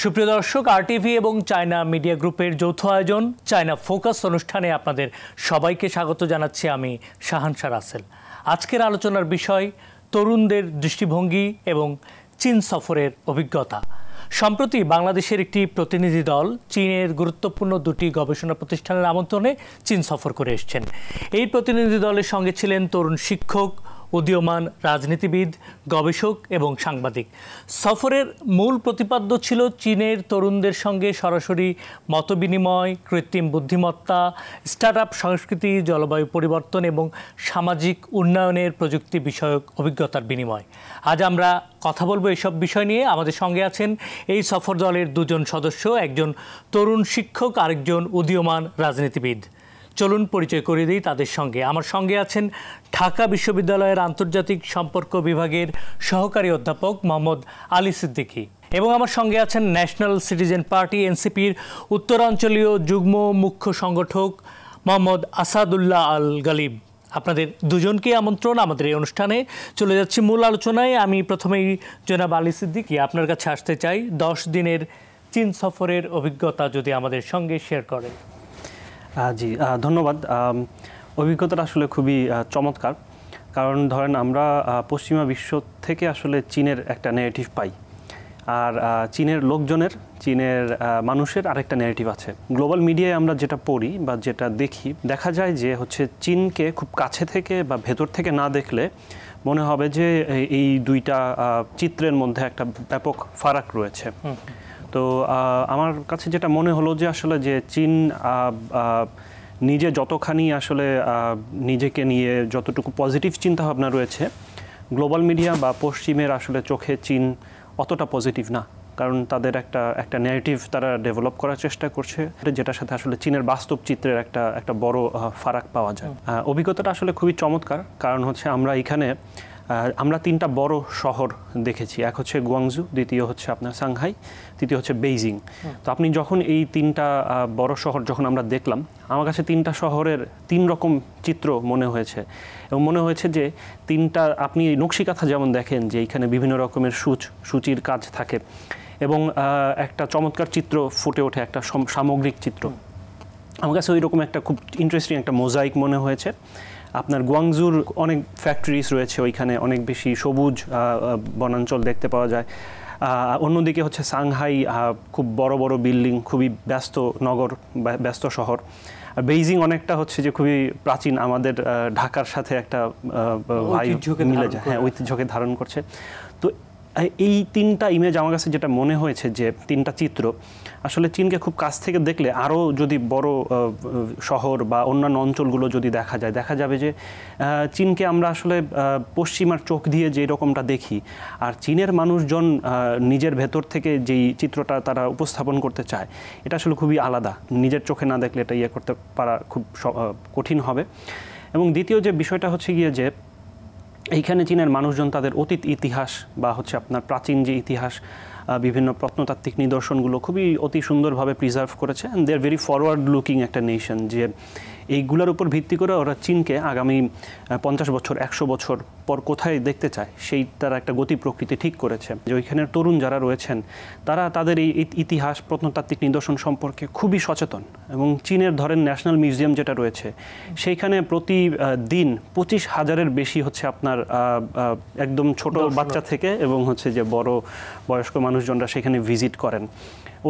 সুপ্রিয় দর্শক, আরটিভি এবং চায়না মিডিয়া গ্রুপের যৌথ আয়োজন চায়না ফোকাস অনুষ্ঠানে আপনাদের সবাইকে স্বাগত জানাচ্ছি। আমি শাহানশা রাসেল। আজকের আলোচনার বিষয় তরুণদের দৃষ্টিভঙ্গি এবং চীন সফরের অভিজ্ঞতা। সম্প্রতি বাংলাদেশের একটি প্রতিনিধি দল চীনের গুরুত্বপূর্ণ দুটি গবেষণা প্রতিষ্ঠানের আমন্ত্রণে চীন সফর করে এসেছেন। এই প্রতিনিধি দলের সঙ্গে ছিলেন তরুণ শিক্ষক, উদীয়মান রাজনীতিবিদ, গবেষক এবং সাংবাদিক। সফরের মূল প্রতিপাদ্য ছিল চীনের তরুণদের সঙ্গে সরাসরি মতবিনিময়, কৃত্রিম বুদ্ধিমত্তা, স্টার্টআপ সংস্কৃতি, জলবায়ু পরিবর্তন এবং সামাজিক উন্নয়নের প্রযুক্তি বিষয়ক অভিজ্ঞতার বিনিময়। আজ আমরা কথা বলবো এসব বিষয় নিয়ে। আমাদের সঙ্গে আছেন এই সফর দলের দুজন সদস্য, একজন তরুণ শিক্ষক, আরেকজন উদীয়মান রাজনীতিবিদ। চলুন পরিচয় করে দিই তাদের সঙ্গে। আমার সঙ্গে আছেন ঢাকা বিশ্ববিদ্যালয়ের আন্তর্জাতিক সম্পর্ক বিভাগের সহকারী অধ্যাপক মোহাম্মদ আলী সিদ্দিকী, এবং আমার সঙ্গে আছেন ন্যাশনাল সিটিজেন পার্টি এনসিপির উত্তরাঞ্চলীয় যুগ্ম মুখ্য সংগঠক মোহাম্মদ আসাদুল্লাহ আল গালিব। আপনাদের দুজনকে আমন্ত্রণ আমাদের এই অনুষ্ঠানে। চলে যাচ্ছি মূল আলোচনায়। আমি প্রথমেই জনাব আলী সিদ্দিকী আপনার কাছে আসতে চাই। 10 দিনের চীন সফরের অভিজ্ঞতা যদি আমাদের সঙ্গে শেয়ার করেন। জি, ধন্যবাদ। অভিজ্ঞতাটা আসলে খুবই চমৎকার, কারণ ধরেন আমরা পশ্চিমা বিশ্ব থেকে আসলে চীনের একটা নেগেটিভ পাই, আর চীনের লোকজনের, চীনের মানুষের আরেকটা নেগেটিভ আছে। গ্লোবাল মিডিয়ায় আমরা যেটা পড়ি বা যেটা দেখি, দেখা যায় যে হচ্ছে চীনকে খুব কাছে থেকে বা ভেতর থেকে না দেখলে মনে হবে যে এই দুইটা চিত্রের মধ্যে একটা ব্যাপক ফারাক রয়েছে। তো আমার কাছে যেটা মনে হলো যে আসলে যে চীন নিজে যতখানি আসলে নিজেকে নিয়ে যতটুকু পজিটিভ চিন্তাভাবনা রয়েছে, গ্লোবাল মিডিয়া বা পশ্চিমের আসলে চোখে চীন অতটা পজিটিভ না, কারণ তাদের একটা নেগেটিভ তারা ডেভেলপ করার চেষ্টা করছে, যেটার সাথে আসলে চীনের বাস্তব চিত্রের একটা বড় ফারাক পাওয়া যায়। অভিজ্ঞতাটা আসলে খুবই চমৎকার, কারণ হচ্ছে আমরা 3টা বড় শহর দেখেছি। এক হচ্ছে গুয়াংজু, দ্বিতীয় হচ্ছে আপনার সাংহাই, তৃতীয় হচ্ছে বেইজিং। তো আপনি যখন এই 3টা বড় শহর যখন আমরা দেখলাম, আমার কাছে 3টা শহরের 3 রকম চিত্র মনে হয়েছে। এবং মনে হয়েছে যে 3টা, আপনি নকশিকাঁথা যেমন দেখেন যে এইখানে বিভিন্ন রকমের সূচির কাজ থাকে এবং একটা চমৎকার চিত্র ফুটে ওঠে, একটা সামগ্রিক চিত্র। আমার কাছে ওই রকম একটা খুব ইন্টারেস্টিং একটা মোজাইক মনে হয়েছে। আপনার গুয়াংজুর অনেক ফ্যাক্টরিজ রয়েছে, ওইখানে অনেক বেশি সবুজ বনাঞ্চল দেখতে পাওয়া যায়। অন্যদিকে হচ্ছে সাংহাই, খুব বড় বড় বিল্ডিং, খুবই ব্যস্ত নগর, ব্যস্ত শহর। আর বেইজিং অনেকটা হচ্ছে যে খুবই প্রাচীন, আমাদের ঢাকার সাথে একটা মিলে যায়, হ্যাঁ, ঐতিহ্যকে ধারণ করছে। তো এই 3টা ইমেজ আমার কাছে যেটা মনে হয়েছে যে 3টা চিত্র আসলে চীনকে খুব কাছ থেকে দেখলে, আরও যদি বড় শহর বা অন্যান্য অঞ্চলগুলো যদি দেখা যাবে যে চীনকে আমরা আসলে পশ্চিমার চোখ দিয়ে যে রকমটা দেখি, আর চীনের মানুষজন নিজের ভেতর থেকে যেই চিত্রটা তারা উপস্থাপন করতে চায়, এটা আসলে খুবই আলাদা। নিজের চোখে না দেখলে এটা করতে পারা খুব কঠিন হবে। এবং দ্বিতীয় যে বিষয়টা হচ্ছে গিয়ে যে এইখানে চীনের মানুষজন তাদের অতীত ইতিহাস বা হচ্ছে আপনার প্রাচীন যে ইতিহাস, বিভিন্ন প্রত্নতাত্ত্বিক নিদর্শনগুলো অতি সুন্দরভাবে প্রিজার্ভ করেছে। And they are very forward looking একটা নেশন, যে এইগুলোর উপর ভিত্তি করে ওরা চীনকে আগামী 50 বছর 100 বছর পর কোথায় দেখতে চায়, সেই তারা একটা গতি প্রকৃতি ঠিক করেছে। যে ওইখানের তরুণ যারা রয়েছেন তারা তাদের এই ইতিহাস, প্রত্নতাত্ত্বিক নিদর্শন সম্পর্কে খুবই সচেতন। এবং চীনের ধরেন ন্যাশনাল মিউজিয়াম যেটা রয়েছে, সেইখানে প্রতিদিন 25,000-এর বেশি হচ্ছে আপনার একদম ছোট বাচ্চা থেকে এবং হচ্ছে যে বড় বয়স্ক মানুষজনরা সেখানে ভিজিট করেন।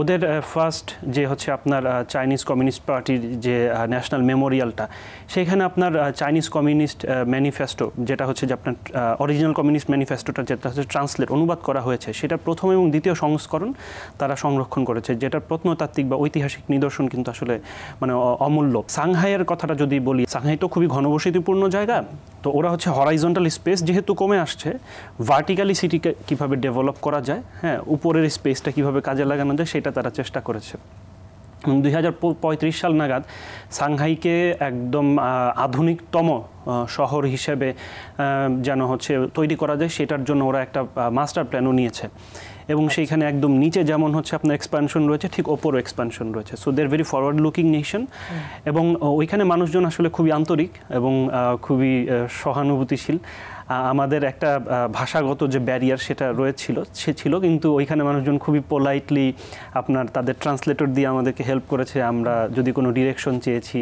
ওদের ফার্স্ট যে হচ্ছে আপনার চাইনিজ কমিউনিস্ট পার্টির যে ন্যাশনাল মেমোরিয়ালটা, সেখানে আপনার চাইনিজ কমিউনিস্ট ম্যানিফেস্টো, যেটা হচ্ছে যে আপনার অরিজিনাল কমিউনিস্ট ম্যানিফেস্টোটা যেটা হচ্ছে অনুবাদ করা হয়েছে, সেটা প্রথম এবং দ্বিতীয় সংস্করণ তারা সংরক্ষণ করেছে, যেটার প্রত্নতাত্ত্বিক বা ঐতিহাসিক নিদর্শন কিন্তু আসলে মানে অমূল্য। সাংহাইয়ের কথাটা যদি বলি, সাংহাই তো খুবই ঘনবসতিপূর্ণ জায়গা। তো ওরা হচ্ছে হরাইজন্টাল স্পেস যেহেতু কমে আসছে, ভার্টিক্যালি সিটিকে কীভাবে ডেভেলপ করা যায়, হ্যাঁ, উপরের স্পেসটা কীভাবে কাজে লাগানো যায়, সেটা তারা চেষ্টা করেছে। 2035 সাল নাগাদ সাংহাইকে একদম আধুনিকতম শহর হিসেবে যেন হচ্ছে তৈরি করা যায়, সেটার জন্য ওরা একটা মাস্টার প্ল্যানও নিয়েছে। এবং সেইখানে একদম নিচে যেমন হচ্ছে আপনার এক্সপ্যানশন রয়েছে, ঠিক ওপরও এক্সপ্যানশন রয়েছে। So they are very forward looking nation. এবং ওইখানে মানুষজন আসলে খুবই আন্তরিক এবং খুবই সহানুভূতিশীল। আমাদের একটা ভাষাগত যে ব্যারিয়ার সেটা সে ছিল, কিন্তু ওইখানে মানুষজন খুবই পোলাইটলি আপনার তাদের ট্রান্সলেটর দিয়ে আমাদেরকে হেল্প করেছে। আমরা যদি কোনো ডিরেকশন চেয়েছি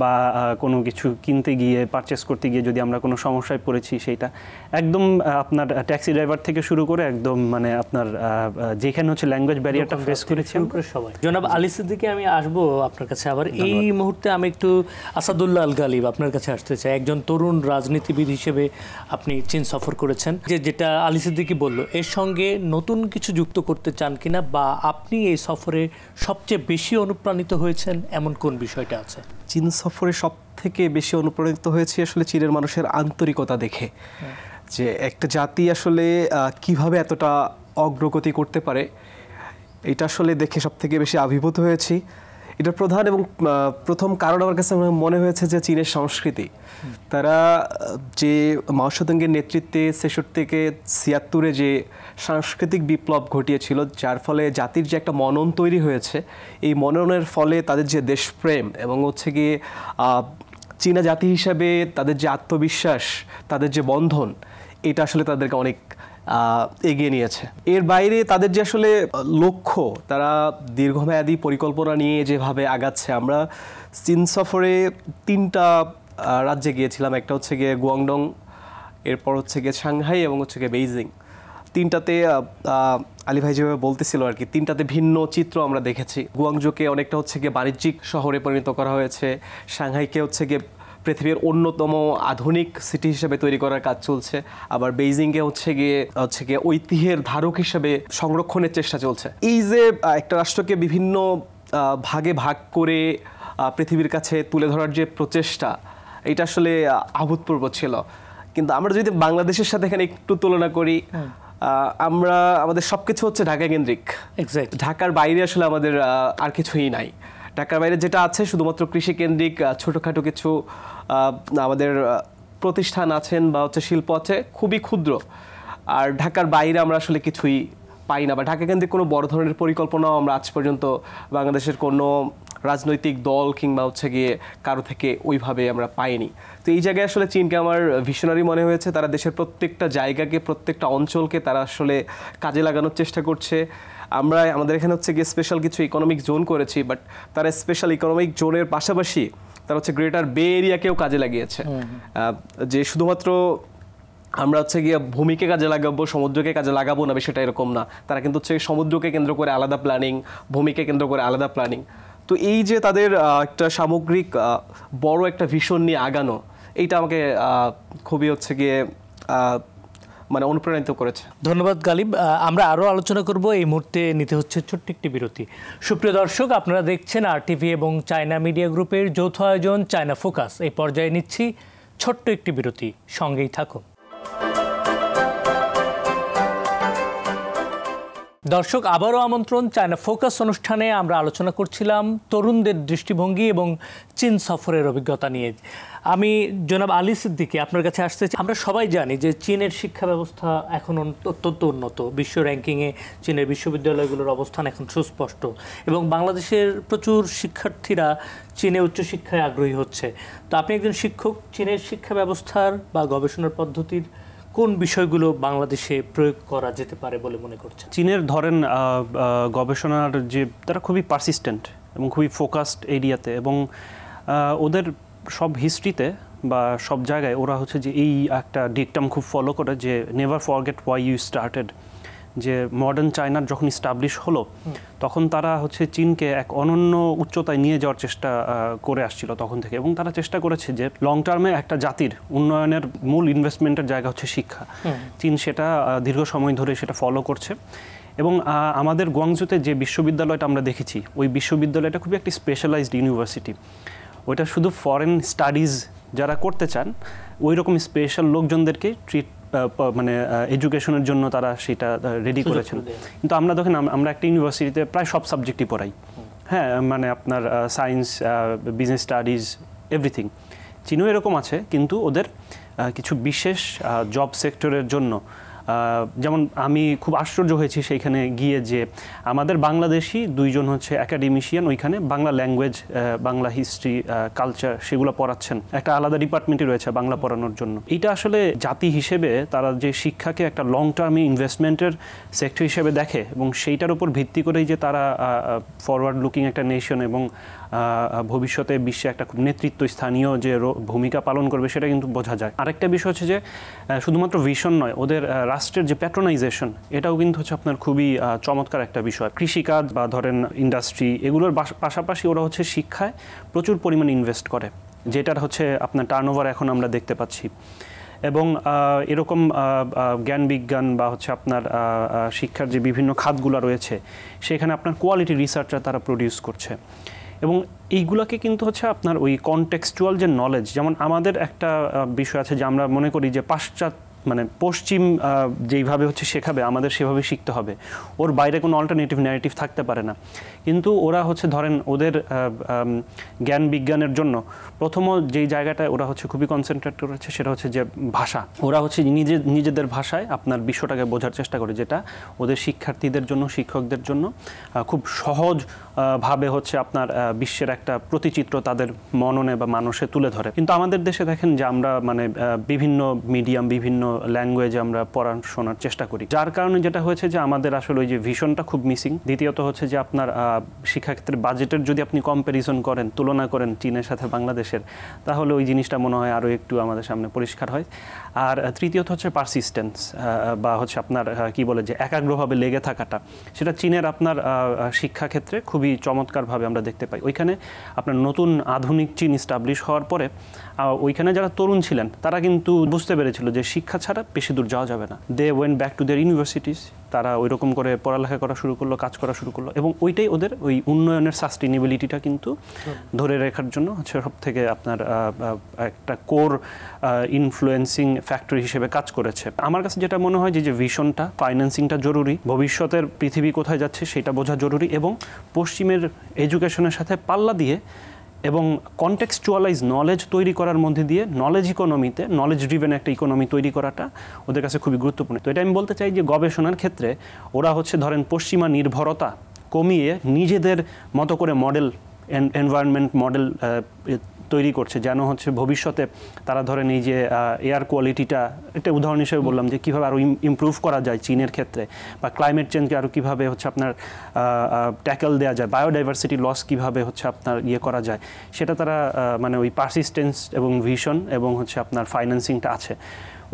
বা কোনো কিছু কিনতে গিয়ে পারচেস করতে গিয়ে যদি আমরা কোনো সমস্যায় পড়েছি, সেইটা একদম আপনার ট্যাক্সি ড্রাইভার থেকে শুরু করে একদম মানে আপনার যেখানে হচ্ছে ল্যাঙ্গুয়েজ ব্যারিয়ারটা ফেস করেছি সবাই। জনাব আলী সিদ্দিকী, আমি আসবো আপনার কাছে আবার। এই মুহূর্তে আমি একটু আসাদুল্লাহ আল গালিব আপনার কাছে আসতে চাই। একজন তরুণ রাজনীতিবিদ হিসেবে আপনি চীন সফর করেছেন, যেটা আলী সিদ্দিকী বলল, এর সঙ্গে নতুন কিছু যুক্ত করতে চান কিনা, বা আপনি এই সফরে সবচেয়ে বেশি অনুপ্রাণিত হয়েছেন এমন কোন বিষয়টা আছে? চীন সফরে সব থেকে বেশি অনুপ্রাণিত হয়েছি আসলে চীনের মানুষের আন্তরিকতা দেখে, যে একটা জাতি আসলে কিভাবে এতটা অগ্রগতি করতে পারে, এটা আসলে দেখে সব থেকে বেশি আবির্ভূত হয়েছি। এটার প্রধান এবং প্রথম কারণ আমার কাছে মনে হয়েছে যে চীনের সংস্কৃতি। তারা যে মাও সেতুংয়ের নেতৃত্বে ৬৬ থেকে ৭৬ যে সাংস্কৃতিক বিপ্লব ঘটিয়েছিল, যার ফলে জাতির যে একটা মনন তৈরি হয়েছে, এই মননের ফলে তাদের যে দেশপ্রেম এবং হচ্ছে গিয়ে চীনা জাতি হিসাবে তাদের যে আত্মবিশ্বাস, তাদের যে বন্ধন, এটা আসলে তাদেরকে অনেক এগিয়ে নিয়েছে। এর বাইরে তাদের যে আসলে লক্ষ্য, তারা দীর্ঘমেয়াদী পরিকল্পনা নিয়ে যেভাবে আগাচ্ছে। আমরা চীন সফরে ৩টা রাজ্যে গিয়েছিলাম। একটা হচ্ছে গিয়ে গুয়াংডং, এরপর হচ্ছে গিয়ে সাংহাই এবং হচ্ছে গিয়ে বেইজিং। ৩টাতে আলী ভাই যেভাবে বলতেছিল আর কি, ৩টাতে ভিন্ন চিত্র আমরা দেখেছি। গুয়াংজোকে অনেকটা হচ্ছে গিয়ে বাণিজ্যিক শহরে পরিণত করা হয়েছে, সাংহাইকে হচ্ছে গিয়ে পৃথিবীর অন্যতম আধুনিক সিটি হিসেবে তৈরি করার কাজ চলছে, আবার বেইজিংয়ে হচ্ছে গিয়ে ঐতিহ্যের ধারক হিসেবে সংরক্ষণের চেষ্টা চলছে। এই যে একটা রাষ্ট্রকে বিভিন্ন ভাগে ভাগ করে পৃথিবীর কাছে তুলে ধরার যে প্রচেষ্টা, এটা আসলে অভূতপূর্ব ছিল। কিন্তু আমরা যদি বাংলাদেশের সাথে এখানে একটু তুলনা করি, আমাদের সবকিছু হচ্ছে ঢাকা কেন্দ্রিক। ঢাকার বাইরে আসলে আমাদের আর কিছুই নাই। ঢাকার বাইরে যেটা আছে শুধুমাত্র কৃষি কেন্দ্রিক ছোটোখাটো কিছু আমাদের প্রতিষ্ঠান আছেন বা হচ্ছে শিল্প আছে, খুবই ক্ষুদ্র। আর ঢাকার বাইরে আমরা আসলে কিছুই পাই না, বা ঢাকা কেন্দ্রিক কোনো বড় ধরনের পরিকল্পনাও আমরা আজ পর্যন্ত বাংলাদেশের কোনো রাজনৈতিক দল কিংবা হচ্ছে গিয়ে কারো থেকে ওইভাবে আমরা পাইনি। তো এই জায়গায় আসলে চীনকে আমার ভিশনারি মনে হয়েছে। তারা দেশের প্রত্যেকটা জায়গাকে, প্রত্যেকটা অঞ্চলকে তারা আসলে কাজে লাগানোর চেষ্টা করছে। আমাদের এখানে হচ্ছে গিয়ে স্পেশাল কিছু ইকোনমিক জোন করেছি, বাট তারা স্পেশাল ইকোনমিক জোনের পাশাপাশি তারা হচ্ছে গ্রেটার বে এরিয়াকেও কাজে লাগিয়েছে। যে শুধুমাত্র আমরা হচ্ছে গিয়ে ভূমিকে কাজে লাগাবো, সমুদ্রকে কাজে লাগাবো না, সেটা এরকম না। তারা কিন্তু হচ্ছে সমুদ্রকে কেন্দ্র করে আলাদা প্ল্যানিং, ভূমিকে কেন্দ্র করে আলাদা প্ল্যানিং। তো এই যে তাদের একটা সামগ্রিক বড় একটা ভিশন নিয়ে আগানো, এইটা আমাকে খুবই হচ্ছে গিয়ে মানে অনুপ্রাণিত করেছে। ধন্যবাদ গালিব। আমরা আরও আলোচনা করব, এই মুহূর্তে নিতে হচ্ছে ছোট্ট একটি বিরতি। সুপ্রিয় দর্শক, আপনারা দেখছেন RTV এবং চায়না মিডিয়া গ্রুপের যৌথ আয়োজন চায়না ফোকাস। এই পর্যায়ে নিচ্ছি ছোট্ট একটি বিরতি, সঙ্গেই থাকুন। দর্শক, আবারও আমন্ত্রণ চায়না ফোকাস অনুষ্ঠানে। আমরা আলোচনা করছিলাম তরুণদের দৃষ্টিভঙ্গি এবং চীন সফরের অভিজ্ঞতা নিয়ে। আমি জনাব আলী সিদ্দিকী আপনার কাছে আসতে চাই। আমরা সবাই জানি যে চীনের শিক্ষা ব্যবস্থা এখন অত্যন্ত উন্নত। বিশ্ব র্যাঙ্কিংয়ে চীনের বিশ্ববিদ্যালয়গুলোর অবস্থান এখন সুস্পষ্ট, এবং বাংলাদেশের প্রচুর শিক্ষার্থীরা চীনে উচ্চশিক্ষায় আগ্রহী হচ্ছে। তো আপনি একজন শিক্ষক, চীনের শিক্ষা ব্যবস্থার বা গবেষণার পদ্ধতির কোন বিষয়গুলো বাংলাদেশে প্রয়োগ করা যেতে পারে বলে মনে করছেন? চীনের ধরেন গবেষণার যে তারা খুবই পারসিস্টেন্ট এবং খুবই ফোকাসড এরিয়াতে, এবং ওদের সব হিস্ট্রিতে বা সব জায়গায় ওরা হচ্ছে যে এই একটা ডিকটাম খুব ফলো করে যে never forget why you started. যে মডার্ন চায়নার যখন স্টাবলিশ হলো, তখন তারা হচ্ছে চীনকে এক অনন্য উচ্চতায় নিয়ে যাওয়ার চেষ্টা করে আসছিল তখন থেকে, এবং তারা চেষ্টা করেছে যে লং টার্মে একটা জাতির উন্নয়নের মূল ইনভেস্টমেন্টের জায়গা হচ্ছে শিক্ষা। চীন সেটা দীর্ঘ সময় ধরে সেটা ফলো করছে। এবং আমাদের গুয়াংজুতে যে বিশ্ববিদ্যালয়টা আমরা দেখেছি, ওই বিশ্ববিদ্যালয়টা খুবই একটি স্পেশালাইজড ইউনিভার্সিটি। ওইটা শুধু ফরেন স্টাডিজ যারা করতে চান ওই রকম স্পেশাল লোকজনদেরকে মানে এডুকেশনের জন্য তারা সেটা রেডি করেছেন। কিন্তু আমরা দেখেন আমরা একটা ইউনিভার্সিটিতে প্রায় সব সাবজেক্টই পড়াই, হ্যাঁ, মানে আপনার সায়েন্স, বিজনেস স্টাডিজ, এভরিথিং। চীনও এরকম আছে, কিন্তু ওদের কিছু বিশেষ জব সেক্টরের জন্য যেমন আমি খুব আশ্চর্য হয়েছি সেইখানে গিয়ে যে আমাদের বাংলাদেশি 2 জন হচ্ছে একাডেমিশিয়ান ওইখানে Bangla language, Bangla history, culture সেগুলো পড়াচ্ছেন। একটা আলাদা ডিপার্টমেন্টই রয়েছে বাংলা পড়ানোর জন্য। এটা আসলে জাতি হিসেবে তারা যে শিক্ষাকে একটা লং টার্মে ইনভেস্টমেন্টের সেক্টর হিসেবে দেখে এবং সেইটার উপর ভিত্তি করেই যে তারা ফরওয়ার্ড লুকিং একটা নেশন এবং ভবিষ্যতে বিশ্বে একটা খুব নেতৃত্ব স্থানীয় যে ভূমিকা পালন করবে সেটা কিন্তু বোঝা যায়। আরেকটা বিষয় হচ্ছে যে শুধুমাত্র ভিশন নয়, ওদের রাষ্ট্রের যে প্যাট্রোনাইজেশন এটাও কিন্তু হচ্ছে আপনার খুবই চমৎকার একটা বিষয়। কৃষিকাজ বা ধরেন ইন্ডাস্ট্রি এগুলোর পাশাপাশি ওরা হচ্ছে শিক্ষায় প্রচুর পরিমাণে ইনভেস্ট করে, যেটার হচ্ছে আপনার টার্নওভার এখন আমরা দেখতে পাচ্ছি। এবং এরকম জ্ঞান বিজ্ঞান বা হচ্ছে আপনার শিক্ষার যে বিভিন্ন খাতগুলো রয়েছে সেখানে আপনার কোয়ালিটি রিসার্চার তারা প্রডিউস করছে। এবং এইগুলোকে কিন্তু হচ্ছে আপনার ওই কনটেক্সচুয়াল যে নলেজ, যেমন আমাদের একটা বিষয় আছে যে আমরা মনে করি যে মানে পশ্চিম যেইভাবে হচ্ছে শেখাবে আমাদের সেভাবে শিখতে হবে, ওর বাইরে কোনো অল্টারনেটিভ ন্যারেটিভ থাকতে পারে না। কিন্তু ওরা হচ্ছে ধরেন ওদের জ্ঞান বিজ্ঞানের জন্য প্রথম যেই জায়গাটায় ওরা হচ্ছে খুবই কনসেন্ট্রেট করেছে সেটা হচ্ছে যে ভাষা। ওরা হচ্ছে নিজেদের ভাষায় আপনার বিশ্বটাকে বোঝার চেষ্টা করে, যেটা ওদের শিক্ষার্থীদের জন্য, শিক্ষকদের জন্য খুব সহজ ভাবে হচ্ছে আপনার বিশ্বের একটা প্রতিচিত্র তাদের মননে বা মানসে তুলে ধরে। কিন্তু আমাদের দেশে দেখেন যে আমরা মানে বিভিন্ন মিডিয়াম, বিভিন্ন ল্যাঙ্গুয়েজে আমরা পড়াশোনার চেষ্টা করি, যার কারণে যেটা হয়েছে যে আমাদের আসলে ওই যে ভিশনটা খুব মিসিং। দ্বিতীয়ত হচ্ছে যে আপনার শিক্ষাক্ষেত্রে বাজেটের যদি আপনি কম্প্যারিজন করেন, তুলনা করেন চীনের সাথে বাংলাদেশের, তাহলে ওই জিনিসটা মনে হয় আরও একটু আমাদের সামনে পরিষ্কার হয়। আর তৃতীয়ত হচ্ছে পারসিস্টেন্স বা হচ্ছে আপনার কি বলে যে একাগ্রভাবে লেগে থাকাটা, সেটা চীনের আপনার শিক্ষাক্ষেত্রে খুবই চমৎকারভাবে আমরা দেখতে পাই। ওইখানে আপনার নতুন আধুনিক চীন স্টাবলিশ হওয়ার পরে ওইখানে যারা তরুণ ছিলেন তারা কিন্তু বুঝতে পেরেছিল যে শিক্ষা ছাড়া বেশি দূর যাওয়া যাবে না। They went back to their universities, তারা ওই রকম করে পড়ালেখা করা শুরু করলো, কাজ করা শুরু করলো, এবং ওইটাই ওদের ওই উন্নয়নের সাস্টেনেবিলিটিটা কিন্তু ধরে রাখার জন্য হচ্ছে সব থেকে আপনার একটা কোর ইনফ্লুয়েন্সিং ফ্যাক্টর হিসেবে কাজ করেছে। আমার কাছে যেটা মনে হয় যে ভিশনটা, ফাইন্যান্সিংটা জরুরি, ভবিষ্যতের পৃথিবী কোথায় যাচ্ছে সেটা বোঝা জরুরি, এবং পশ্চিমের এডুকেশনের সাথে পাল্লা দিয়ে এবং কনটেক্সচুয়ালাইজ নলেজ তৈরি করার মধ্যে দিয়ে নলেজ ইকোনমিতে, নলেজ ড্রিভেন একটা ইকোনমি তৈরি করাটা ওদের কাছে খুবই গুরুত্বপূর্ণ। তো এটা আমি বলতে চাই যে গবেষণার ক্ষেত্রে ওরা হচ্ছে ধরেন পশ্চিমা নির্ভরতা কমিয়ে নিজেদের মতো করে মডেল, এনভায়রনমেন্ট মডেল তৈরি করছে, যেন হচ্ছে ভবিষ্যতে তারা ধরেন এই যে এয়ার কোয়ালিটিটা, একটা উদাহরণ হিসেবে বললাম যে কীভাবে আরও ইমপ্রুভ করা যায় চীনের ক্ষেত্রে, বা ক্লাইমেট চেঞ্জকে আরও কীভাবে হচ্ছে আপনার ট্যাকেল দেওয়া যায়, বায়োডাইভার্সিটি লস কীভাবে হচ্ছে আপনার ইয়ে করা যায়, সেটা তারা মানে ওই পারসিস্টেন্স এবং ভিশন এবং হচ্ছে আপনার ফাইন্যান্সিংটা আছে।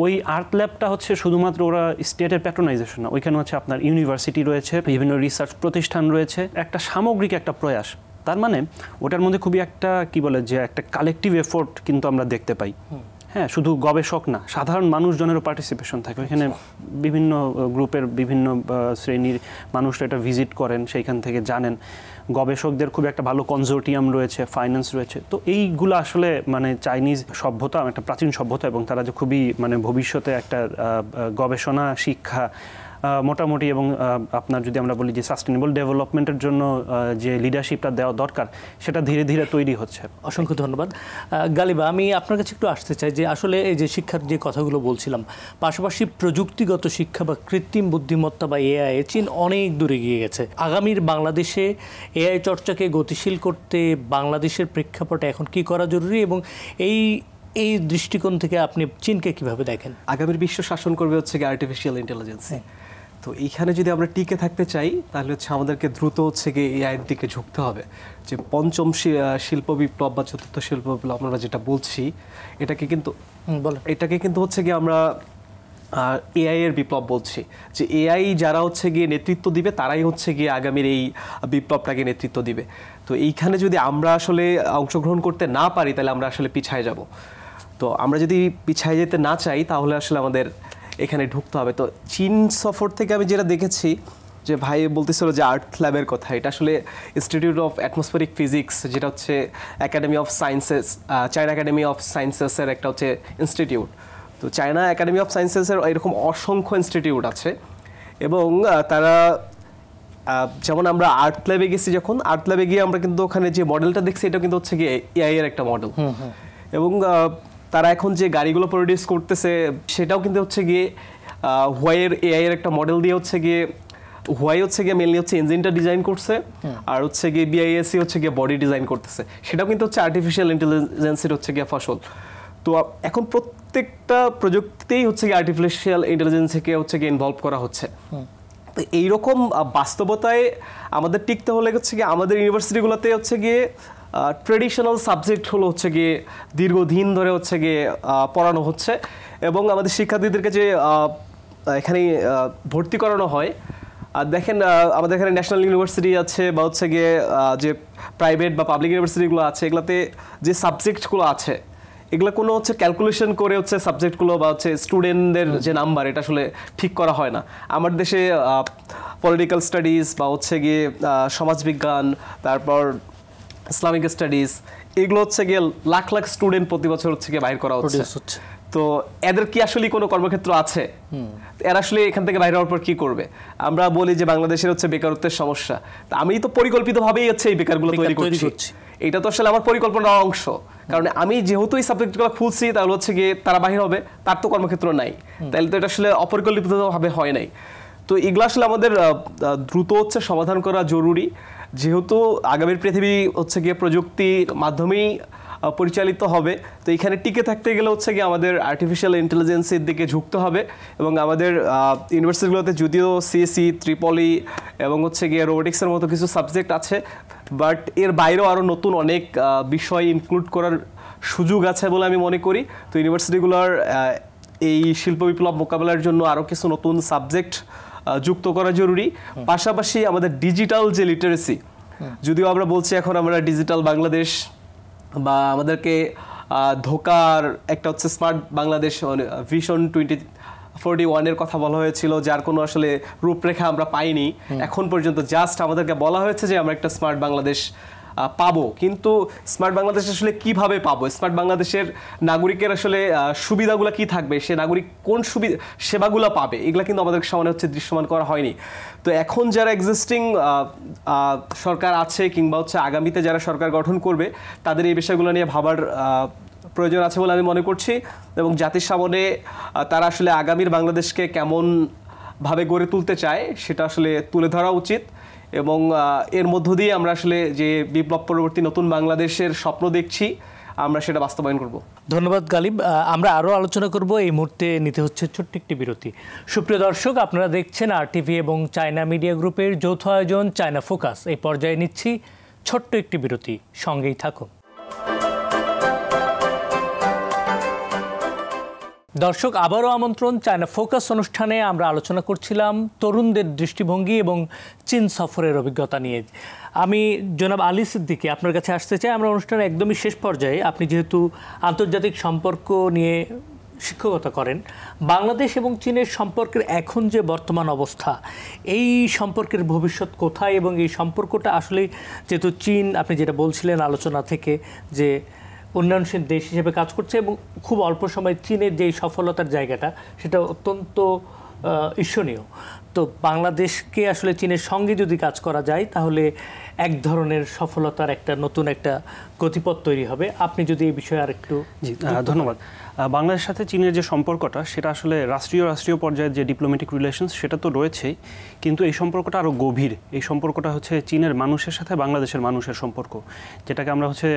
ওই আর্ট ল্যাবটা হচ্ছে শুধুমাত্র ওরা স্টেটের প্যাট্রোনাইজেশন না, ওইখানে হচ্ছে আপনার ইউনিভার্সিটি রয়েছে, বিভিন্ন রিসার্চ প্রতিষ্ঠান রয়েছে, একটা সামগ্রিক একটা প্রয়াস। তার মানে ওটার মধ্যে খুবই একটা কি বলে যে একটা কালেকটিভ এফোর্ট কিন্তু আমরা দেখতে পাই। হ্যাঁ, শুধু গবেষক না, সাধারণ মানুষজনেরও পার্টিসিপেশন থাকে। এখানে বিভিন্ন গ্রুপের বিভিন্ন শ্রেণীর মানুষরা এটা ভিজিট করেন, সেইখান থেকে জানেন। গবেষকদের খুব একটা ভালো কনসোর্টিয়াম রয়েছে, ফাইন্যান্স রয়েছে। তো এইগুলো আসলে মানে চাইনিজ সভ্যতা, একটা প্রাচীন সভ্যতা, এবং তারা যে খুবই মানে ভবিষ্যতে একটা গবেষণা শিক্ষা মোটামুটি, এবং আপনার যদি আমরা বলি যে সাস্টেনেবল ডেভেলপমেন্টের জন্য যে লিডারশিপটা দেওয়া দরকার সেটা ধীরে ধীরে তৈরি হচ্ছে। অসংখ্য ধন্যবাদ গালিবা। আমি আপনার কাছে একটু আসতে চাই যে আসলে এই যে শিক্ষার যে কথাগুলো বলছিলাম, পাশাপাশি প্রযুক্তিগত শিক্ষা বা কৃত্রিম বুদ্ধিমত্তা বা এআই, চীন অনেক দূরে গিয়ে গেছে। আগামীর বাংলাদেশে এআই চর্চাকে গতিশীল করতে বাংলাদেশের প্রেক্ষাপটে এখন কি করা জরুরি, এবং এই দৃষ্টিকোণ থেকে আপনি চীনকে কিভাবে দেখেন? আগামীর বিশ্ব শাসন করবে হচ্ছে কি আর্টিফিশিয়াল ইন্টেলিজেন্স। তো এইখানে যদি আমরা টিকে থাকতে চাই তাহলে হচ্ছে আমাদেরকে দ্রুত হচ্ছে গিয়ে এআইয়ের দিকে ঝুঁকতে হবে। যে পঞ্চম শিল্প বিপ্লব বা চতুর্থ শিল্প বিপ্লব আমরা যেটা বলছি, এটাকে কিন্তু হচ্ছে গিয়ে আমরা এআই এর বিপ্লব বলছি। যে এআই যারা হচ্ছে গিয়ে নেতৃত্ব দিবে তারাই হচ্ছে গিয়ে আগামীর এই বিপ্লবটাকে নেতৃত্ব দিবে। তো এইখানে যদি আমরা আসলে অংশগ্রহণ করতে না পারি তাহলে আমরা আসলে পিছায় যাব। তো আমরা যদি পিছায় যেতে না চাই তাহলে আসলে আমাদের এখানে ঢুকতে হবে। তো চীন সফর থেকে আমি যেটা দেখেছি যে ভাই বলতেছিল যে আর্ট ল্যাবের কথা, এটা আসলে ইনস্টিটিউট অফ অ্যাটমসফেরিক ফিজিক্স, যেটা হচ্ছে Academy of Sciences, China Academy of সায়েন্সেসের একটা হচ্ছে ইনস্টিটিউট। তো চায়না একাডেমি অফ সায়েন্সেসের এরকম অসংখ্য ইনস্টিটিউট আছে, এবং তারা যেমন আমরা আর্ট ল্যাবে গেছি, যখন আর্ট ল্যাবে গিয়ে আমরা কিন্তু ওখানে যে মডেলটা দেখছি এটা কিন্তু হচ্ছে গিয়ে এআই এর একটা মডেল, এবং তারা এখন যে গাড়িগুলো প্রডিউস করতেছে সেটাও কিন্তু হচ্ছে গিয়ে হুয়াইয়ের এআই এর একটা মডেল দিয়ে হচ্ছে গিয়ে হুয়াই হচ্ছে গিয়ে মেনলি হচ্ছে ইঞ্জিনটা ডিজাইন করছে, আর হচ্ছে গিয়ে বিআইএসসি হচ্ছে গিয়ে বডি ডিজাইন করতেছে। সেটাও কিন্তু হচ্ছে আর্টিফিশিয়াল ইন্টেলিজেন্সের হচ্ছে গিয়ে ফসল। তো এখন প্রত্যেকটা প্রযুক্তিতেই হচ্ছে গিয়ে আর্টিফিশিয়াল ইন্টেলিজেন্সকে হচ্ছে গিয়ে ইনভলভ করা হচ্ছে। তো এইরকম বাস্তবতায় আমাদের টিকতে হলে হচ্ছে গিয়ে আমাদের ইউনিভার্সিটিগুলোতে হচ্ছে গিয়ে ট্রেডিশনাল সাবজেক্ট হলো হচ্ছে গিয়ে দীর্ঘদিন ধরে হচ্ছে গিয়ে পড়ানো হচ্ছে, এবং আমাদের শিক্ষার্থীদেরকে যে এখানে ভর্তি করানো হয়, আর দেখেন আমাদের এখানে ন্যাশনাল ইউনিভার্সিটি আছে বা হচ্ছে গিয়ে যে প্রাইভেট বা পাবলিক ইউনিভার্সিটিগুলো আছে, এগুলোতে যে সাবজেক্টগুলো আছে এগুলো কোনো হচ্ছে ক্যালকুলেশন করে হচ্ছে সাবজেক্টগুলো বা হচ্ছে স্টুডেন্টদের যে নাম্বার এটা আসলে ঠিক করা হয় না। আমার দেশে পলিটিক্যাল স্টাডিজ বা হচ্ছে গিয়ে সমাজবিজ্ঞান, তারপর ইসলামিক স্টাডিজ, এগুলো হচ্ছে গিয়ে লাখ লাখ স্টুডেন্ট প্রতি বছর হচ্ছে গিয়ে বাইর করা হচ্ছে। তো এদের কি আসলে কোনো কর্মক্ষেত্র আছে? এরা আসলে এখান থেকে বাইরে হওয়ার পর কি করবে? আমরা বলি যে বাংলাদেশের হচ্ছে বেকারত্বের সমস্যা, আমি তো পরিকল্পিতভাবেই হচ্ছে এই বেকারগুলো তৈরি করছি। এটা তো আসলে আমার পরিকল্পনার অংশ, কারণ আমি যেহেতু এই সাবজেক্টগুলো খুলছি তাহলে হচ্ছে গিয়ে তারা বাহির হবে, তার তো কর্মক্ষেত্র নাই, তাহলে তো এটা আসলে অপরিকল্পিতভাবে হয় নাই। তো এগুলো আসলে আমাদের দ্রুত হচ্ছে সমাধান করা জরুরি, যেহেতু আগামীর পৃথিবী হচ্ছে গিয়ে প্রযুক্তির মাধ্যমেই পরিচালিত হবে। তো এখানে টিকে থাকতে গেলে হচ্ছে গিয়ে আমাদের আর্টিফিশিয়াল ইন্টেলিজেন্সের দিকে ঝুঁকতে হবে, এবং আমাদের ইউনিভার্সিটিগুলোতে যদিও সিএসই, ট্রিপলি এবং হচ্ছে গিয়ে রোবোটিক্সের মতো কিছু সাবজেক্ট আছে, বাট এর বাইরেও আরও নতুন অনেক বিষয় ইনক্লুড করার সুযোগ আছে বলে আমি মনে করি। তো ইউনিভার্সিটিগুলোর এই শিল্প বিপ্লব মোকাবেলার জন্য আরও কিছু নতুন সাবজেক্ট যুক্ত করা জরুরি। পাশাপাশি আমাদের ডিজিটাল যে লিটারেসি, যদিও আমরা বলছি এখন আমরা ডিজিটাল বাংলাদেশ, বা আমাদেরকে ধোকার একটা হচ্ছে স্মার্ট বাংলাদেশ ভিশন 2041 কথা বলা হয়েছিল, যার কোনো আসলে রূপরেখা আমরা পাইনি এখন পর্যন্ত। জাস্ট আমাদেরকে বলা হয়েছে যে আমরা একটা স্মার্ট বাংলাদেশ পাবো, কিন্তু স্মার্ট বাংলাদেশ আসলে কিভাবে পাবো? স্মার্ট বাংলাদেশের নাগরিকের আসলে সুবিধাগুলো কি থাকবে, সে নাগরিক কোন সেবাগুলো পাবে, এগুলো কিন্তু আমাদের সামনে হচ্ছে দৃশ্যমান করা হয়নি। তো এখন যারা এক্সিস্টিং সরকার আছে কিংবা হচ্ছে আগামীতে যারা সরকার গঠন করবে, তাদের এই বিষয়গুলো নিয়ে ভাবার প্রয়োজন আছে বলে আমি মনে করছি, এবং জাতির সামনে তারা আসলে আগামীর বাংলাদেশকে কেমন ভাবে গড়ে তুলতে চায় সেটা আসলে তুলে ধরা উচিত, এবং এর মধ্য দিয়ে আমরা আসলে যে বিপ্লব পরবর্তী নতুন বাংলাদেশের স্বপ্ন দেখছি আমরা সেটা বাস্তবায়ন করব। ধন্যবাদ গালিব। আমরা আরও আলোচনা করব, এই মুহূর্তে নিতে হচ্ছে ছোট্ট একটি বিরতি। সুপ্রিয় দর্শক, আপনারা দেখছেন আরটিভি এবং চায়না মিডিয়া গ্রুপের যৌথ আয়োজন চায়না ফোকাস। এই পর্যায়ে নিচ্ছি ছোট্ট একটি বিরতি, সঙ্গেই থাকুন। দর্শক, আবারও আমন্ত্রণ চায়না ফোকাস অনুষ্ঠানে। আমরা আলোচনা করছিলাম তরুণদের দৃষ্টিভঙ্গি এবং চীন সফরের অভিজ্ঞতা নিয়ে। আমি জনাব আলী সিদ্দিকী আপনার কাছে আসতে চাই। আমরা অনুষ্ঠানের একদমই শেষ পর্যায়ে, আপনি যেহেতু আন্তর্জাতিক সম্পর্ক নিয়ে শিক্ষকতা করেন, বাংলাদেশ এবং চীনের সম্পর্কের এখন যে বর্তমান অবস্থা, এই সম্পর্কের ভবিষ্যৎ কোথায়, এবং এই সম্পর্কটা আসলে যেহেতু চীন, আপনি যেটা বলছিলেন আলোচনা থেকে, যে উন্নয়নশীল দেশ হিসেবে কাজ করছে এবং খুব অল্প সময় চীনের যে সফলতার জায়গাটা সেটা অত্যন্ত ঈর্ষণীয়। তো বাংলাদেশকে আসলে চীনের সঙ্গে যদি কাজ করা যায় তাহলে এক ধরনের সফলতার একটা নতুন একটা গতিপথ তৈরি হবে। আপনি যদি এই বিষয়ে আরেকটু। জি, ধন্যবাদ। বাংলাদেশের সাথে চীনের যে সম্পর্কটা, সেটা আসলে রাষ্ট্রীয় পর্যায়ের যে ডিপ্লোম্যাটিক রিলেশনস সেটা তো রয়েছেই, কিন্তু এই সম্পর্কটা আরও গভীর। এই সম্পর্কটা হচ্ছে চীনের মানুষের সাথে বাংলাদেশের মানুষের সম্পর্ক, যেটাকে আমরা হচ্ছে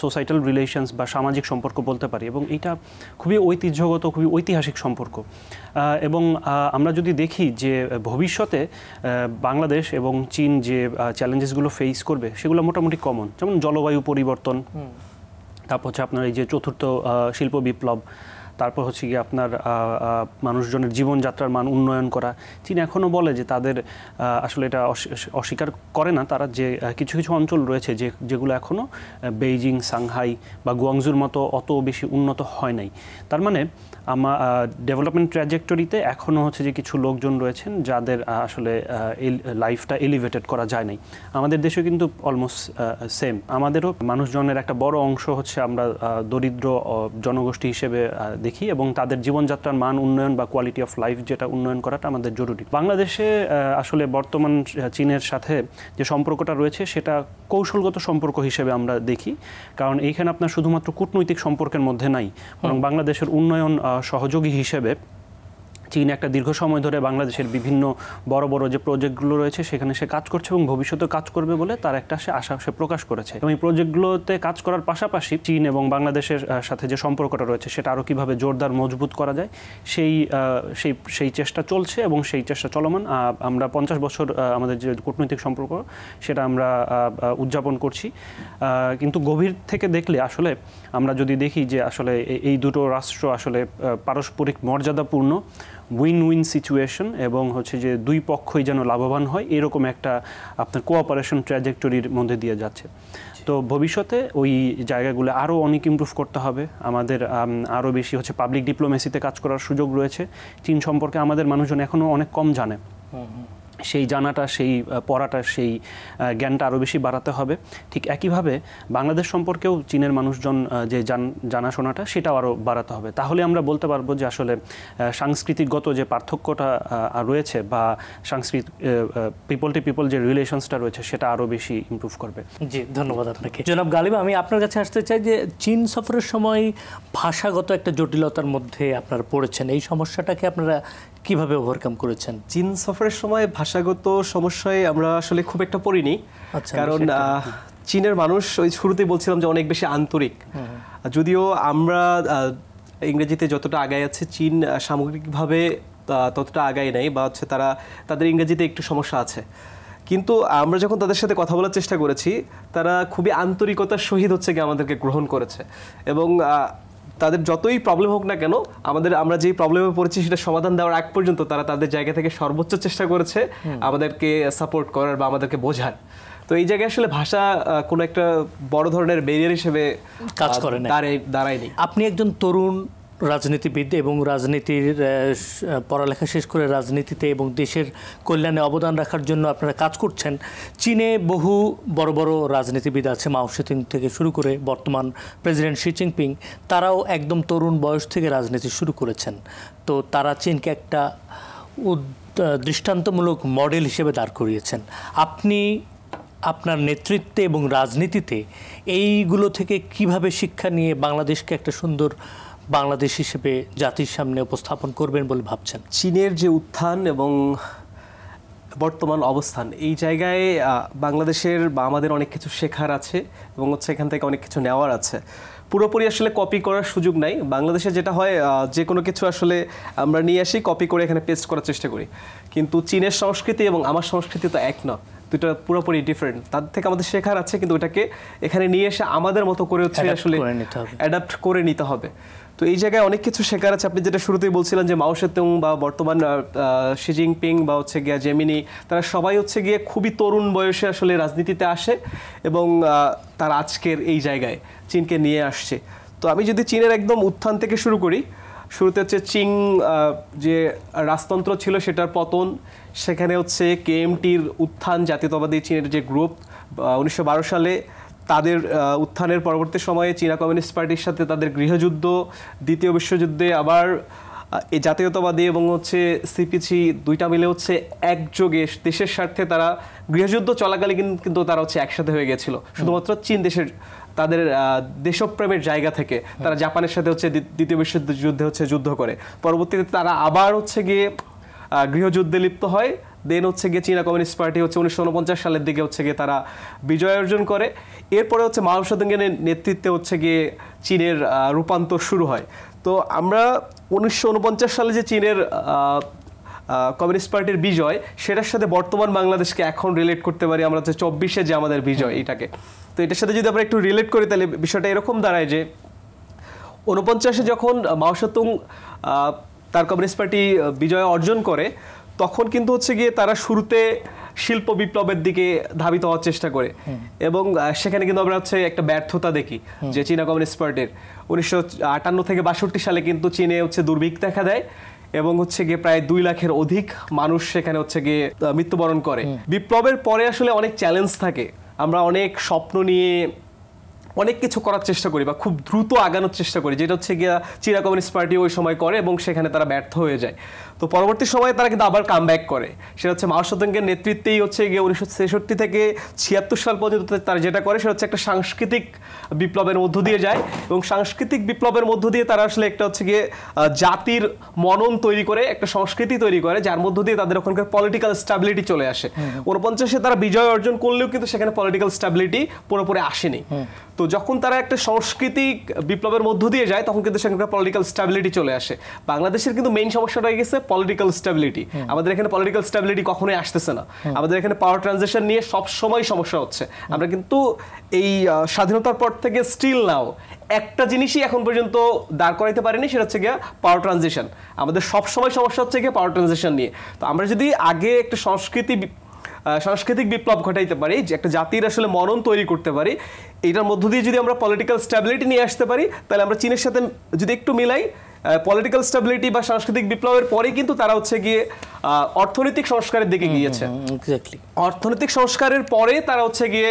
সোসাইটাল রিলেশনস বা সামাজিক সম্পর্ক বলতে পারি, এবং এইটা খুবই ঐতিহ্যগত, খুবই ঐতিহাসিক সম্পর্ক। এবং আমরা যদি দেখি যে ভবিষ্যতে বাংলাদেশ এবং চীন যে চ্যালেঞ্জেসগুলো ফেস করবে সেগুলো মোটামুটি কমন, যেমন জলবায়ু পরিবর্তন, তারপর হচ্ছে আপনার এই যে চতুর্থ শিল্প বিপ্লব, তারপর হচ্ছে গিয়ে আপনার মানুষজনের জীবনযাত্রার মান উন্নয়ন করা। চীন এখনও বলে যে তাদের আসলে এটা অস্বীকার করে না তারা, যে কিছু কিছু অঞ্চল রয়েছে যেগুলো এখনও বেইজিং, সাংহাই বা গুয়াংজুর মতো অত বেশি উন্নত হয় নাই। তার মানে ডেভেলপমেন্ট ট্র্যাজেক্টরিতে এখনও হচ্ছে যে কিছু লোকজন রয়েছেন যাদের আসলে লাইফটা এলিভেটেড করা যায় নাই। আমাদের দেশেও কিন্তু অলমোস্ট সেম, আমাদেরও মানুষজনের একটা বড় অংশ হচ্ছে আমরা দরিদ্র জনগোষ্ঠী হিসেবে দেখি, এবং তাদের জীবনযাত্রার মান উন্নয়ন বা কোয়ালিটি অফ লাইফ যেটা উন্নয়ন করাটা আমাদের জরুরি। বাংলাদেশে আসলে বর্তমান চীনের সাথে যে সম্পর্কটা রয়েছে সেটা কৌশলগত সম্পর্ক হিসেবে আমরা দেখি, কারণ এইখানে আপনার শুধুমাত্র কূটনৈতিক সম্পর্কের মধ্যে নাই, বরং বাংলাদেশের উন্নয়ন সহযোগী হিসেবে চীন একটা দীর্ঘ সময় ধরে বাংলাদেশের বিভিন্ন বড় বড় যে প্রজেক্টগুলো রয়েছে সেখানে সে কাজ করছে এবং ভবিষ্যতে কাজ করবে বলে তার একটা আশা সে প্রকাশ করেছে। এবং এই প্রজেক্টগুলোতে কাজ করার পাশাপাশি চীন এবং বাংলাদেশের সাথে যে সম্পর্কটা রয়েছে সেটা আরও কীভাবে জোরদার মজবুত করা যায় সেই চেষ্টা চলছে এবং সেই চেষ্টা চলমান। আমরা 50 বছর আমাদের যে কূটনৈতিক সম্পর্ক সেটা আমরা উদযাপন করছি। কিন্তু গভীর থেকে দেখলে আসলে আমরা যদি দেখি যে আসলে এই দুটো রাষ্ট্র আসলে পারস্পরিক মর্যাদাপূর্ণ উইন উইন সিচুয়েশন এবং হচ্ছে যে দুই পক্ষই যেন লাভবান হয় এরকম একটা আপনার কোঅপারেশন ট্র্যাজেক্টরির মধ্যে দিয়ে যাচ্ছে। তো ভবিষ্যতে ওই জায়গাগুলো আরও অনেক ইমপ্রুভ করতে হবে। আমাদের আরও বেশি হচ্ছে পাবলিক ডিপ্লোমেসিতে কাজ করার সুযোগ রয়েছে। চীন সম্পর্কে আমাদের মানুষজন এখনও অনেক কম জানে। সেই জানাটা, সেই পড়াটা, সেই জ্ঞানটা আরও বেশি বাড়াতে হবে। ঠিক একইভাবে বাংলাদেশ সম্পর্কেও চীনের মানুষজন যে জানাশোনাটা সেটাও আরও বাড়াতে হবে। তাহলে আমরা বলতে পারবো যে আসলে সাংস্কৃতিকগত যে পার্থক্যটা রয়েছে বা পিপল টু পিপল যে রিলেশনসটা রয়েছে সেটা আরও বেশি ইমপ্রুভ করবে। জি, ধন্যবাদ আপনাকে। জনাব গালিব, আমি আপনার কাছে আসতে চাই যে চীন সফরের সময় ভাষাগত একটা জটিলতার মধ্যে আপনারা পড়েছেন, এই সমস্যাটাকে আপনারা কিভাবে ওভারকাম করেছেন? চীন সফরের সময় ভাষাগত সমস্যায় আমরা আসলে খুব একটা পড়িনি, কারণ চীনের মানুষ ওই শুরুতেই বলছিলাম যে অনেক বেশি আন্তরিক। যদিও আমরা ইংরেজিতে যতটা আগায় আছে, চীন সামগ্রিকভাবে ততটা আগায় নাই, বা হচ্ছে তাদের ইংরেজিতে একটু সমস্যা আছে। কিন্তু আমরা যখন তাদের সাথে কথা বলার চেষ্টা করেছি, তারা খুবই আন্তরিকতার সহিত হচ্ছে কি আমাদেরকে গ্রহণ করেছে। এবং তাদের যতই প্রবলেম হোক না কেন, আমরা যেই প্রবলেমে পড়েছি সেটা সমাধান দেওয়ার আগ পর্যন্ত তারা তাদের জায়গা থেকে সর্বোচ্চ চেষ্টা করেছে আমাদেরকে সাপোর্ট করার বা আমাদেরকে বোঝার। তো এই জায়গায় আসলে ভাষা কোনো একটা বড় ধরনের ব্যারিয়ার হিসেবে কাজ করে না, দাঁড়ায়নি। আপনি একজন তরুণ রাজনীতিবিদ এবং রাজনীতির পড়ালেখা শেষ করে রাজনীতিতে এবং দেশের কল্যাণে অবদান রাখার জন্য আপনারা কাজ করছেন। চীনে বহু বড় বড় রাজনীতিবিদ আছে, মাও সেতুং থেকে শুরু করে বর্তমান প্রেসিডেন্ট শি জিনপিং, তারাও একদম তরুণ বয়স থেকে রাজনীতি শুরু করেছেন। তো তারা চীনকে একটা দৃষ্টান্তমূলক মডেল হিসেবে দাঁড় করিয়েছেন। আপনি আপনার নেতৃত্বে এবং রাজনীতিতে এইগুলো থেকে কিভাবে শিক্ষা নিয়ে বাংলাদেশকে একটা সুন্দর বাংলাদেশ হিসেবে জাতির সামনে উপস্থাপন করবেন বলে ভাবছেন? চীনের যে উত্থান এবং বর্তমান অবস্থান, এই জায়গায় বাংলাদেশের বা আমাদের অনেক কিছু শেখার আছে এবং হচ্ছে এখান থেকে অনেক কিছু নেওয়ার আছে। পুরোপুরি আসলে কপি করার সুযোগ নাই। বাংলাদেশে যেটা হয়, যে কোনো কিছু আসলে আমরা নিয়ে আসি, কপি করে এখানে পেস্ট করার চেষ্টা করি। কিন্তু চীনের সংস্কৃতি এবং আমার সংস্কৃতি তো এক না, দুটো পুরোপুরি ডিফারেন্ট। তাদের থেকে আমাদের শেখার আছে, কিন্তু ওটাকে এখানে নিয়ে এসে আমাদের মতো করে হচ্ছে আসলে অ্যাডাপ্ট করে নিতে হবে। তো এই জায়গায় অনেক কিছু শেখার আছে। আপনি যেটা শুরুতেই বলছিলেন যে মাও সেতুং বা বর্তমান শি জিনপিং বা হচ্ছে গিয়া জেমিনি, তারা সবাই হচ্ছে গিয়ে খুবই তরুণ বয়সে আসলে রাজনীতিতে আসে এবং তার আজকের এই জায়গায় চীনকে নিয়ে আসছে। তো আমি যদি চীনের একদম উত্থান থেকে শুরু করি, শুরুতে হচ্ছে চীন যে রাজতন্ত্র ছিল সেটার পতন, সেখানে হচ্ছে কেএমটির উত্থান, জাতীয়তাবাদী চীনের যে গ্রুপ 1912 সালে, তাদের উত্থানের পরবর্তী সময়ে চীনা কমিউনিস্ট পার্টির সাথে তাদের গৃহযুদ্ধ, দ্বিতীয় বিশ্বযুদ্ধে আবার এই জাতীয়তাবাদী এবং হচ্ছে সিপিসি দুইটা মিলে হচ্ছে একযোগে দেশের স্বার্থে তারা গৃহযুদ্ধ চলাকালীন কিন্তু তারা হচ্ছে একসাথে হয়ে গেছিল। শুধুমাত্র চীন দেশের তাদের দেশপ্রেমের জায়গা থেকে তারা জাপানের সাথে হচ্ছে দ্বিতীয় বিশ্বযুদ্ধে হচ্ছে যুদ্ধ করে। পরবর্তীতে তারা আবার হচ্ছে গিয়ে গৃহযুদ্ধে লিপ্ত হয়। দেন হচ্ছে গিয়ে চীনা কমিউনিস্ট পার্টি হচ্ছে 1949 সালের দিকে হচ্ছে গিয়ে তারা বিজয় অর্জন করে। এরপরে হচ্ছে মাও সেতুংয়ের নেতৃত্বে হচ্ছে গিয়ে চীনের রূপান্তর শুরু হয়। তো আমরা 1949 সালে যে চীনের কমিউনিস্ট পার্টির বিজয়, সেটার সাথে বর্তমান বাংলাদেশকে এখন রিলেট করতে পারি আমরা হচ্ছে 24-এ যে আমাদের বিজয় এটাকে। তো এটার সাথে যদি আমরা একটু রিলেট করি তাহলে বিষয়টা এরকম দাঁড়ায় যে 49-এ যখন মাও সেতুং তার কমিউনিস্ট পার্টি বিজয় অর্জন করে, তখন কিন্তু হচ্ছে গিয়ে তারা শুরুতে শিল্প বিপ্লবের দিকে ধাবিত হওয়ার চেষ্টা করে এবং সেখানে কিন্তু আমরা হচ্ছে একটা ব্যর্থতা দেখি যে চীনা কমিউনিস্ট পার্টির 1958 থেকে 62 সালে কিন্তু চীনে হচ্ছে দুর্ভিক্ষ দেখা দেয় এবং হচ্ছে গিয়ে প্রায় 2 লাখের অধিক মানুষ সেখানে হচ্ছে গিয়ে মৃত্যুবরণ করে। বিপ্লবের পরে আসলে অনেক চ্যালেঞ্জ থাকে, আমরা অনেক স্বপ্ন নিয়ে অনেক কিছু করার চেষ্টা করি বা খুব দ্রুত আগানোর চেষ্টা করি, যেটা হচ্ছে গিয়া চীনা কমিউনিস্ট পার্টি ওই সময় করে এবং সেখানে তারা ব্যর্থ হয়ে যায়। তো পরবর্তী সময়ে তারা কিন্তু আবার কাম ব্যাক করে, সেটা হচ্ছে মাও সেতুংয়ের নেতৃত্বেই হচ্ছে গিয়ে 1963 থেকে 76 সাল পর্যন্ত তারা যেটা করে সেটা হচ্ছে একটা সাংস্কৃতিক বিপ্লবের মধ্য দিয়ে যায়, এবং সাংস্কৃতিক বিপ্লবের মধ্য দিয়ে তারা আসলে একটা হচ্ছে গিয়ে জাতির মনন তৈরি করে, একটা সংস্কৃতি তৈরি করে, যার মধ্য দিয়ে তাদের ওখানকার পলিটিক্যাল স্ট্যাবিলিটি চলে আসে। 49-এ তারা বিজয় অর্জন করলেও কিন্তু সেখানে পলিটিক্যাল স্ট্যাবিলিটি পুরোপুরি আসেনি। তো যখন তারা একটা সাংস্কৃতিক বিপ্লবের মধ্য দিয়ে যায় তখন কিন্তু সেখানকার পলিটিক্যাল স্ট্যাবিলিটি চলে আসে। বাংলাদেশের কিন্তু মেইন সমস্যাটা হয়ে গেছে পলিটিক্যাল স্ট্যাবিলিটি। আমাদের এখানে পলিটিক্যাল স্ট্যাবিলিটি কখনোই আসতেছে না। আমাদের এখানে পাওয়ার ট্রানজিশন নিয়ে সব সময় সমস্যা হচ্ছে। আমরা কিন্তু এই স্বাধীনতার পর থেকে স্টিল নাও একটা জিনিসই এখন পর্যন্ত দাঁড় করাইতে পারিনি, সেটা হচ্ছে গিয়া পাওয়ার ট্রানজিশন। আমাদের সব সময় সমস্যা হচ্ছে গিয়ে পাওয়ার ট্রানজিশন নিয়ে। তো আমরা যদি আগে একটা সাংস্কৃতিক বিপ্লব ঘটাইতে পারি, যে একটা জাতির আসলে মনন তৈরি করতে পারি, এইটার মধ্য দিয়ে যদি আমরা পলিটিক্যাল স্ট্যাবিলিটি নিয়ে আসতে পারি, তাহলে আমরা চীনের সাথে যদি একটু মিলাই, পলিটিক্যাল স্ট্যাবিলিটি বা সাংস্কৃতিক বিপ্লবের পরেই কিন্তু তারা হচ্ছে গিয়ে অর্থনৈতিক সংস্কারের দিকে গিয়েছে। অর্থনৈতিক সংস্কারের পরে তারা হচ্ছে গিয়ে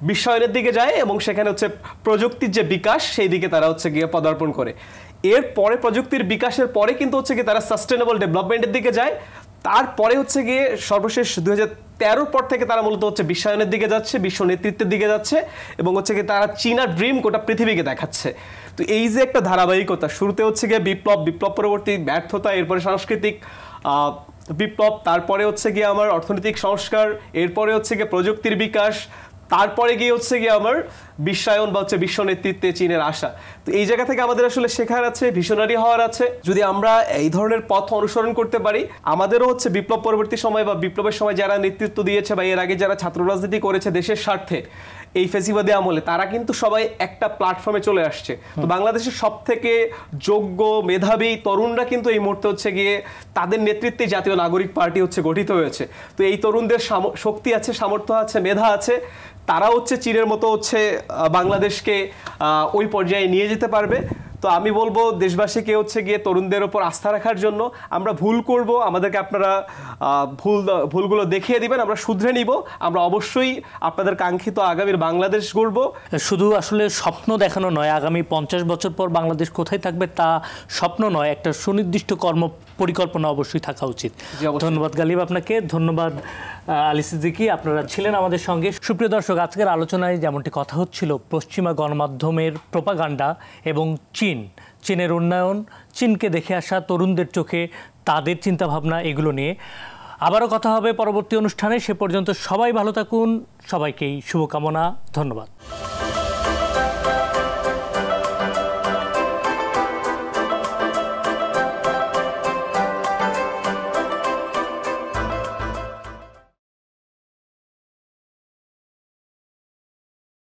বিশ্বায়নের দিকে যায় এবং সেখানে হচ্ছে প্রযুক্তির যে বিকাশ সেই দিকে তারা হচ্ছে গিয়ে পদার্পণ করে। এর পরে প্রযুক্তির বিকাশের পরে কিন্তু হচ্ছে গিয়ে তারা সাস্টেনেবল ডেভেলপমেন্টের দিকে যায়। তারপরে হচ্ছে গিয়ে সর্বশেষ 2013 পর থেকে তারা মূলত হচ্ছে বিশ্বায়নের দিকে যাচ্ছে, বিশ্ব নেতৃত্বের দিকে যাচ্ছে, এবং হচ্ছে গিয়ে তারা চীনা ড্রিম গোটা পৃথিবীকে দেখাচ্ছে। তো এই যে একটা ধারাবাহিকতা, শুরুতে হচ্ছে গিয়ে বিপ্লব পরবর্তী ব্যর্থতা, এরপরে সাংস্কৃতিক বিপ্লব, তারপরে হচ্ছে গিয়ে আমার অর্থনৈতিক সংস্কার, এরপরে হচ্ছে গিয়ে প্রযুক্তির বিকাশ, তারপরে গিয়ে হচ্ছে গিয়ে আমার বিশ্বায়ন বা হচ্ছে বিশ্ব নেতৃত্বে চীনের আশা। তো এই জায়গা থেকে আমাদের আসলে শেখার আছে, ভিশনারি হওয়ার আছে। যদি আমরা এই ধরনের পথ অনুসরণ করতে পারি, আমাদেরও হচ্ছে বিপ্লব পরবর্তী সময় বা বিপ্লবের সময় যারা নেতৃত্ব দিয়েছে বা এর আগে যারা ছাত্র রাজনীতি করেছে দেশের স্বার্থে এই ফেসিবাদী আমলে, তারা কিন্তু সবাই একটা প্ল্যাটফর্মে চলে আসছে। তো বাংলাদেশের সব থেকে যোগ্য মেধাবী তরুণরা কিন্তু এই মুহূর্তে হচ্ছে গিয়ে তাদের নেতৃত্বে জাতীয় নাগরিক পার্টি হচ্ছে গঠিত হয়েছে। তো এই তরুণদের শক্তি আছে, সামর্থ্য আছে, মেধা আছে, তারা হচ্ছে চীনের মতো হচ্ছে বাংলাদেশকে ওই পর্যায়ে নিয়ে যেতে পারবে। তো আমি বলবো দেশবাসীকে হচ্ছে গিয়ে তরুণদের উপর আস্থা রাখার জন্য। আমরা ভুল করব, আমাদেরকে আপনারা ভুলগুলো দেখিয়ে দিবেন, আমরা শুধরে নিব, আমরা অবশ্যই আপনাদের কাঙ্ক্ষিত আগামীর বাংলাদেশ গড়ব। শুধু আসলে স্বপ্ন দেখানো নয়, আগামী 50 বছর পর বাংলাদেশ কোথায় থাকবে তা স্বপ্ন নয়, একটা সুনির্দিষ্ট কর্ম পরিকল্পনা অবশ্যই থাকা উচিত। ধন্যবাদ গালিব আপনাকে, ধন্যবাদ আলী সিদ্দিকী, আপনারা ছিলেন আমাদের সঙ্গে। সুপ্রিয় দর্শক, আজকের আলোচনায় যেমনটি কথা হচ্ছিল পশ্চিমা গণমাধ্যমের প্রোপাগান্ডা এবং চীনের উন্নয়ন, চীনকে দেখে আসা তরুণদের চোখে তাদের চিন্তাভাবনা, এগুলো নিয়ে আবারও কথা হবে পরবর্তী অনুষ্ঠানে। সে পর্যন্ত সবাই ভালো থাকুন, সবাইকেই শুভকামনা, ধন্যবাদ।